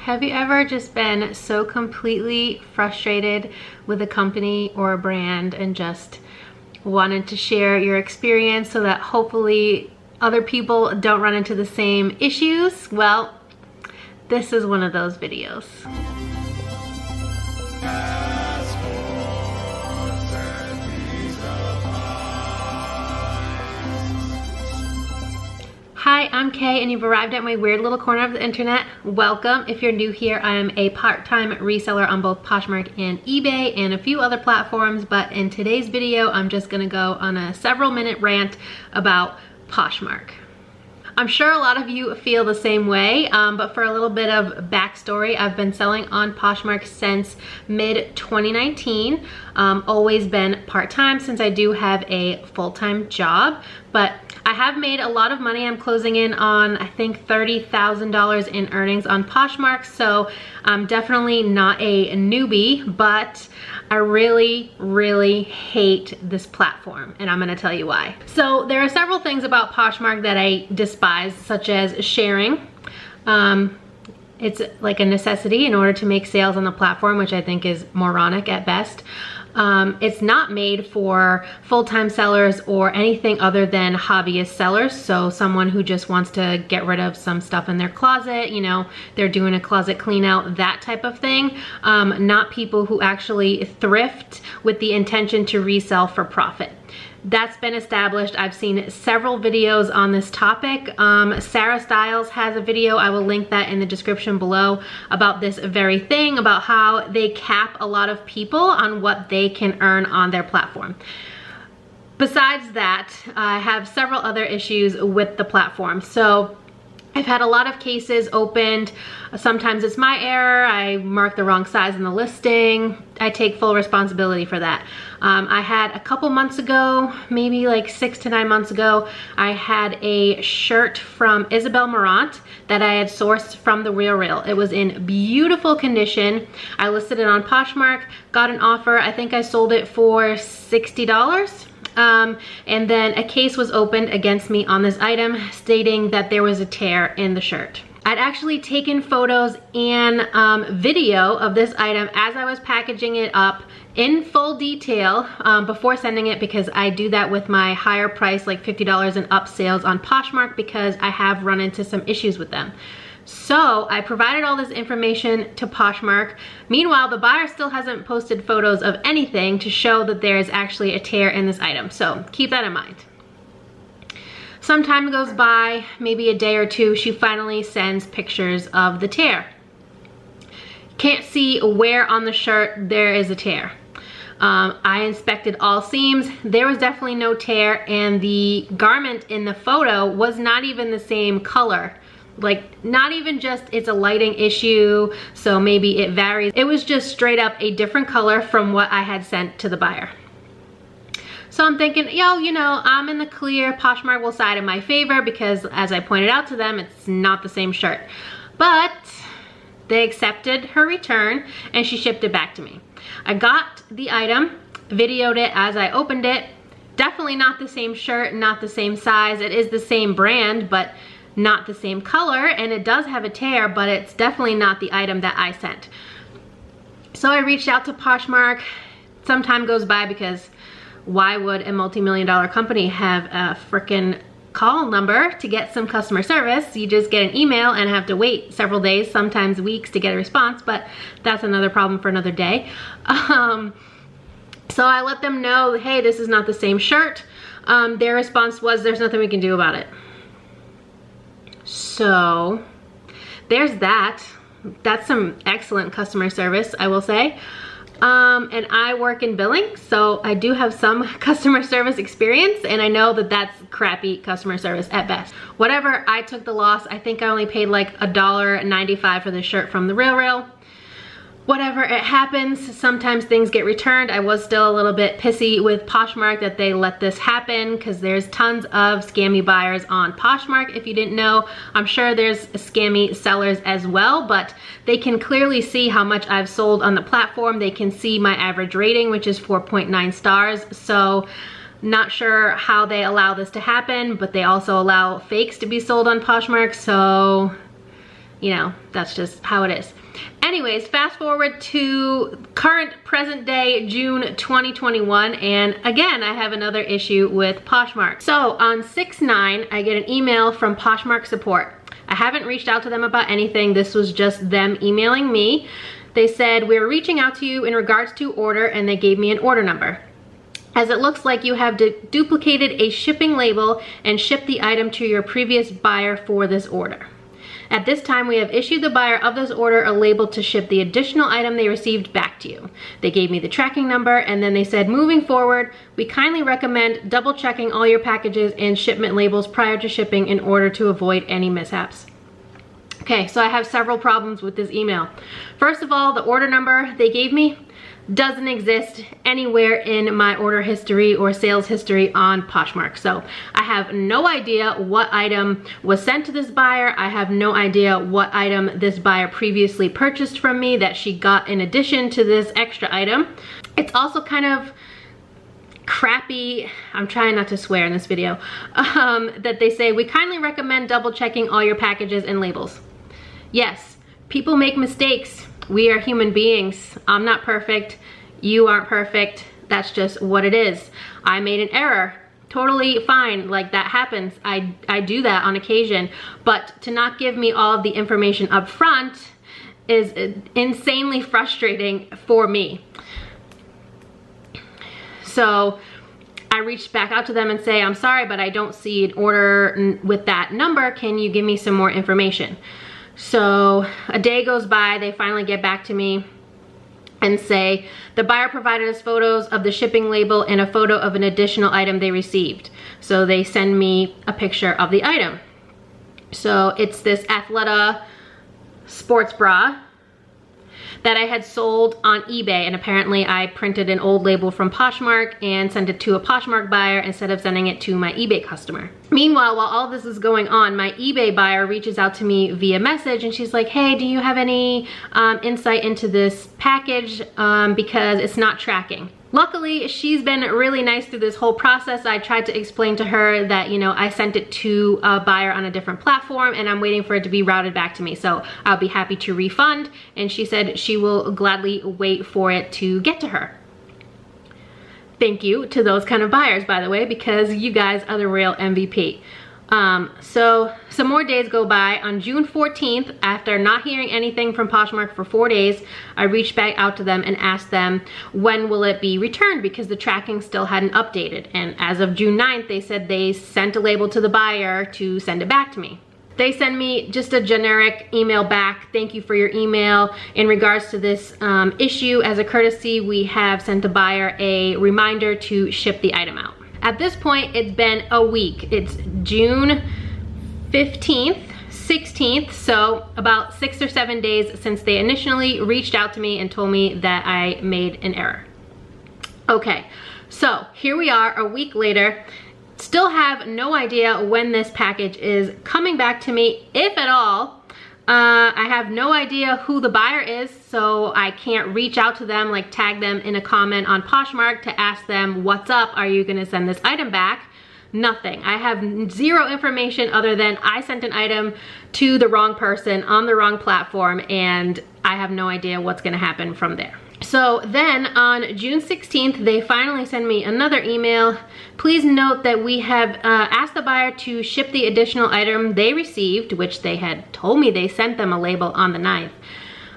Have you ever just been so completely frustrated with a company or a brand and just wanted to share your experience so that hopefully other people don't run into the same issues? Well, this is one of those videos. Hi, I'm Kay and you've arrived at my weird little corner of the internet. Welcome. If you're new here, I am a part-time reseller on both Poshmark and eBay and a few other platforms, but in today's video, I'm just gonna go on a several-minute rant about Poshmark. I'm sure a lot of you feel the same way, but for a little bit of backstory, I've been selling on Poshmark since mid-2019. Always been part-time since I do have a full-time job, but I have made a lot of money. I'm closing in on, I think, $30,000 in earnings on Poshmark, so I'm definitely not a newbie, but I really hate this platform, and I'm gonna tell you why. So there are several things about Poshmark that I despise, such as sharing. It's like a necessity in order to make sales on the platform, which I think is moronic at best. It's not made for full-time sellers or anything other than hobbyist sellers. So someone who just wants to get rid of some stuff in their closet, you know, they're doing a closet clean out, that type of thing. Not people who actually thrift with the intention to resell for profit. That's been established. I've seen several videos on this topic. Sarah Stiles has a video, I will link that in the description below, about this very thing, about how they cap a lot of people on what they can earn on their platform. Besides that, I have several other issues with the platform. So I've had a lot of cases opened. Sometimes it's my error. I mark the wrong size in the listing. I take full responsibility for that. I had a couple months ago, maybe like 6 to 9 months ago, I had a shirt from Isabel Marant that I had sourced from the REFERRAL. It was in beautiful condition. I listed it on Poshmark, got an offer. I think I sold it for $60. And then a case was opened against me on this item stating that there was a tear in the shirt. I'd actually taken photos and video of this item as I was packaging it up in full detail before sending it, because I do that with my higher price, like $50 and up sales on Poshmark, because I have run into some issues with them. So I provided all this information to Poshmark. Meanwhile, the buyer still hasn't posted photos of anything to show that there is actually a tear in this item. So keep that in mind. Some time goes by, maybe a day or two, she finally sends pictures of the tear. Can't see where on the shirt there is a tear. I inspected all seams. There was definitely no tear, and the garment in the photo was not even the same color. Like, not even just it's a lighting issue, so maybe it varies. It was just straight up a different color from what I had sent to the buyer. So I'm thinking, yo, you know, I'm in the clear. Poshmark will side in my favor because, as I pointed out to them, it's not the same shirt. But they accepted her return and she shipped it back to me. I got the item, videoed it as I opened it. Definitely not the same shirt, not the same size. It is the same brand, but not the same color, and it does have a tear, but it's definitely not the item that I sent. So I reached out to Poshmark. Some time goes by, because why would a multi-million-dollar company have a frickin' call number to get some customer service? You just get an email and have to wait several days, sometimes weeks, to get a response, but that's another problem for another day. So I let them know, hey, this is not the same shirt. Their response was, there's nothing we can do about it. So there's that. That's some excellent customer service, I will say. And I work in billing, so I do have some customer service experience, and I know that that's crappy customer service at best. Whatever, I took the loss. I think I only paid like $1.95 for this shirt from the REFERRAL. Whatever, it happens. Sometimes things get returned. I was still a little bit pissy with Poshmark that they let this happen, because there's tons of scammy buyers on Poshmark. If you didn't know, I'm sure there's scammy sellers as well, but they can clearly see how much I've sold on the platform. They can see my average rating, which is 4.9 stars. So not sure how they allow this to happen, but they also allow fakes to be sold on Poshmark. So you know, that's just how it is. Anyways, fast forward to current present day June 2021, and again I have another issue with Poshmark. So on 6/9 I get an email from Poshmark support. I haven't reached out to them about anything. This was just them emailing me. They said, we're reaching out to you in regards to order, and they gave me an order number. As it looks like you have duplicated a shipping label and shipped the item to your previous buyer for this order. At this time, we have issued the buyer of this order a label to ship the additional item they received back to you. They gave me the tracking number, and then they said, moving forward, we kindly recommend double checking all your packages and shipment labels prior to shipping in order to avoid any mishaps. Okay, so I have several problems with this email. First of all, the order number they gave me doesn't exist anywhere in my order history or sales history on Poshmark. So I have no idea what item was sent to this buyer. I have no idea what item this buyer previously purchased from me that she got in addition to this extra item. It's also kind of crappy, I'm trying not to swear in this video, that they say, we kindly recommend double checking all your packages and labels. Yes, people make mistakes. We are human beings. I'm not perfect. You aren't perfect. That's just what it is. I made an error. Totally fine. Like, that happens. I do that on occasion. But to not give me all of the information up front is insanely frustrating for me. So I reached back out to them and say, I'm sorry, but I don't see an order with that number. Can you give me some more information? So a day goes by, they finally get back to me and say, the buyer provided us photos of the shipping label and a photo of an additional item they received. So they send me a picture of the item. So it's this Athleta sports bra that I had sold on eBay, and apparently I printed an old label from Poshmark and sent it to a Poshmark buyer instead of sending it to my eBay customer. Meanwhile, while all this is going on, my eBay buyer reaches out to me via message, and she's like, hey, do you have any insight into this package, because it's not tracking. Luckily, she's been really nice through this whole process. I tried to explain to her that, you know, I sent it to a buyer on a different platform and I'm waiting for it to be routed back to me. So I'll be happy to refund. And she said she will gladly wait for it to get to her. Thank you to those kind of buyers, by the way, because you guys are the real MVP. So some more days go by. On June 14th, after not hearing anything from Poshmark for 4 days, I reached back out to them and asked them, when will it be returned, because the tracking still hadn't updated. And as of June 9th, they said they sent a label to the buyer to send it back to me. They send me just a generic email back. Thank you for your email. In regards to this issue, as a courtesy, we have sent the buyer a reminder to ship the item out. At this point, it's been a week. It's June 15th, 16th, so about 6 or 7 days since they initially reached out to me and told me that I made an error. Okay, so here we are a week later. Still have no idea when this package is coming back to me, if at all. I have no idea who the buyer is, so I can't reach out to them, like tag them in a comment on Poshmark to ask them, what's up, are you gonna send this item back? Nothing. I have zero information other than I sent an item to the wrong person on the wrong platform, and I have no idea what's gonna happen from there. So then on June 16th, they finally send me another email. Please note that we have asked the buyer to ship the additional item they received, which they had told me they sent them a label on the 9th.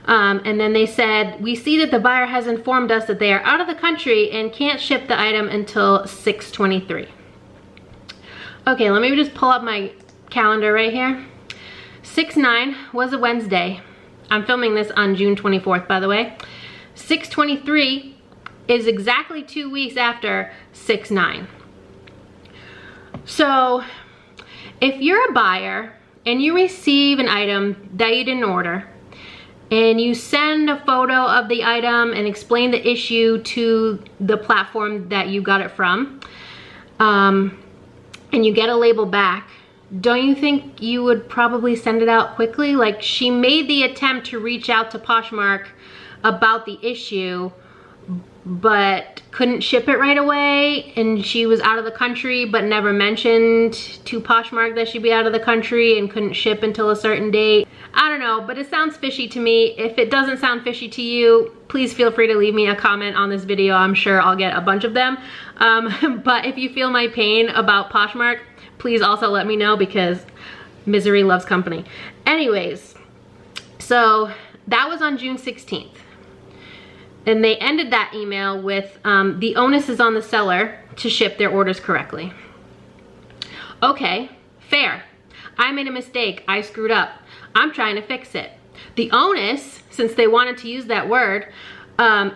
And then they said, we see that the buyer has informed us that they are out of the country and can't ship the item until 6/23. Okay, let me just pull up my calendar right here. 6/9 was a Wednesday. I'm filming this on June 24th, by the way. 6/23 is exactly 2 weeks after 6/9. So if you're a buyer and you receive an item that you didn't order, and you send a photo of the item and explain the issue to the platform that you got it from, and you get a label back, don't you think you would probably send it out quickly? Like, she made the attempt to reach out to Poshmark about the issue, but couldn't ship it right away, and she was out of the country but never mentioned to Poshmark that she'd be out of the country and couldn't ship until a certain date. I don't know, but it sounds fishy to me. If it doesn't sound fishy to you, please feel free to leave me a comment on this video. I'm sure I'll get a bunch of them. But if you feel my pain about Poshmark, please also let me know, because misery loves company. Anyways, so that was on June 16th. And they ended that email with, the onus is on the seller to ship their orders correctly. Okay, fair. I made a mistake. I screwed up. I'm trying to fix it. The onus, since they wanted to use that word,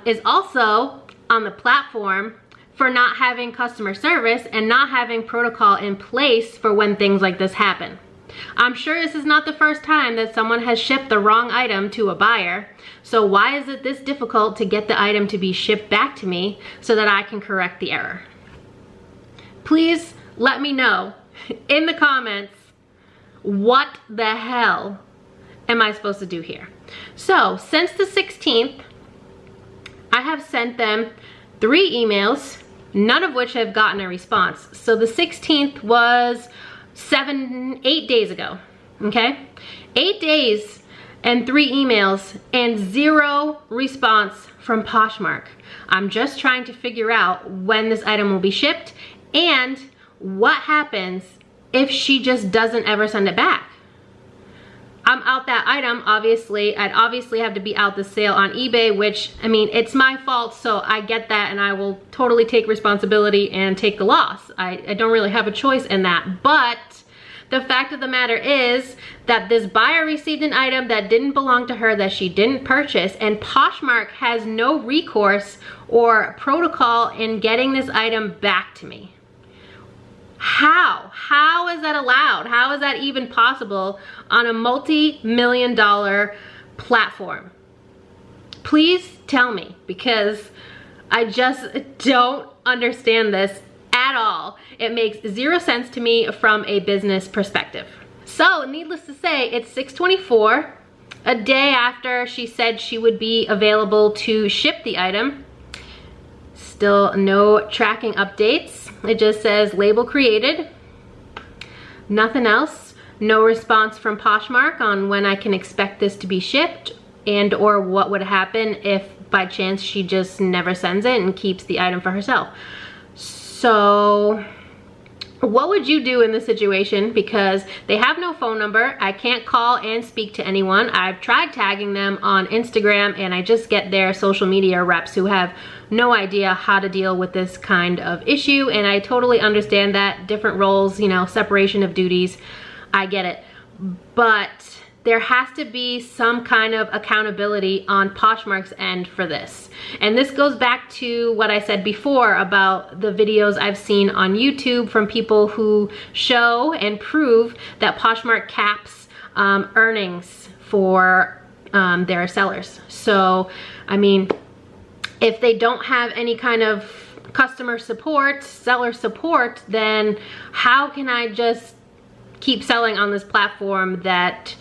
is also on the platform for not having customer service and not having protocol in place for when things like this happen. I'm sure this is not the first time that someone has shipped the wrong item to a buyer. So why is it this difficult to get the item to be shipped back to me so that I can correct the error? Please let me know in the comments, what the hell am I supposed to do here? So since the 16th, I have sent them 3 emails, none of which have gotten a response. So the 16th was 8 days ago, okay? 8 days and 3 emails and 0 response from Poshmark. I'm just trying to figure out when this item will be shipped and what happens if she just doesn't ever send it back. I'm out that item, obviously. I'd obviously have to be out the sale on eBay, which, I mean, it's my fault, so I get that, and I will totally take responsibility and take the loss. I don't really have a choice in that, but the fact of the matter is that this buyer received an item that didn't belong to her, that she didn't purchase, and Poshmark has no recourse or protocol in getting this item back to me. How is that allowed? How is that even possible on a multi-million-dollar platform? Please tell me, because I just don't understand this at all. It makes 0 sense to me from a business perspective. So needless to say, it's 6/24, a day after she said she would be available to ship the item. Still no tracking updates. It just says label created, nothing else. No response from Poshmark on when I can expect this to be shipped, and or what would happen if by chance she just never sends it and keeps the item for herself. So what would you do in this situation? Because they have no phone number. I can't call and speak to anyone. I've tried tagging them on Instagram, and I just get their social media reps who have no idea how to deal with this kind of issue. And I totally understand that. Different roles, you know, separation of duties. I get it. But there has to be some kind of accountability on Poshmark's end for this. And this goes back to what I said before about the videos I've seen on YouTube from people who show and prove that Poshmark caps earnings for their sellers. So, I mean, if they don't have any kind of customer support, seller support, then how can I just keep selling on this platform that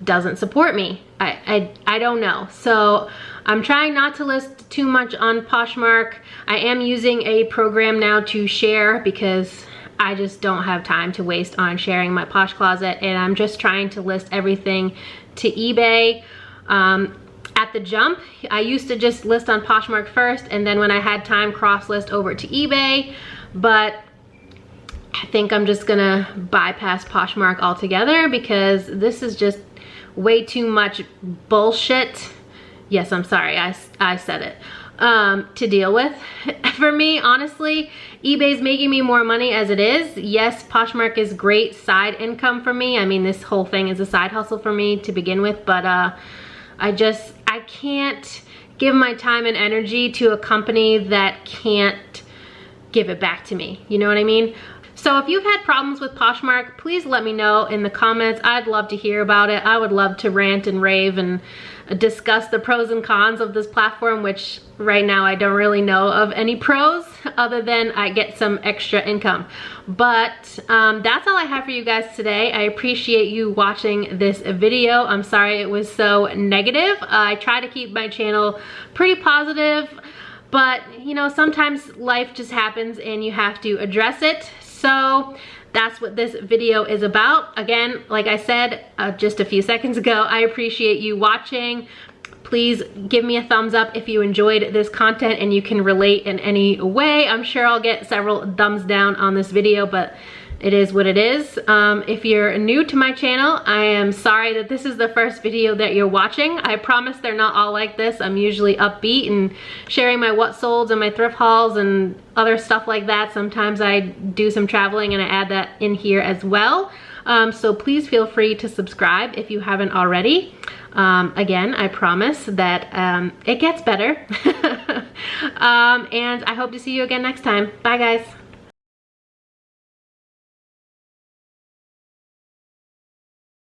doesn't support me? I don't know. So I'm trying not to list too much on Poshmark. I am using a program now to share because I just don't have time to waste on sharing my Posh Closet, and I'm just trying to list everything to eBay. At the jump, I used to just list on Poshmark first, and then when I had time, cross-list over to eBay, but I think I'm just gonna bypass Poshmark altogether because this is just way too much bullshit. Yes, I'm sorry, I said it. To deal with. For me, honestly, eBay's making me more money as it is. Yes, Poshmark is great side income for me. I mean, this whole thing is a side hustle for me to begin with, but I can't give my time and energy to a company that can't give it back to me. You know what I mean? So if you've had problems with Poshmark, please let me know in the comments. I'd love to hear about it. I would love to rant and rave and discuss the pros and cons of this platform, which right now I don't really know of any pros other than I get some extra income. But that's all I have for you guys today. I appreciate you watching this video. I'm sorry it was so negative. I try to keep my channel pretty positive, but you know, sometimes life just happens and you have to address it. So that's what this video is about. Again, like I said just a few seconds ago, I appreciate you watching. Please give me a thumbs up if you enjoyed this content and you can relate in any way. I'm sure I'll get several thumbs down on this video, but it is what it is. If you're new to my channel, I am sorry that this is the first video that you're watching. I promise they're not all like this. I'm usually upbeat and sharing my what solds and my thrift hauls and other stuff like that. Sometimes I do some traveling and I add that in here as well. So please feel free to subscribe if you haven't already. Again, I promise that it gets better. And I hope to see you again next time. Bye guys.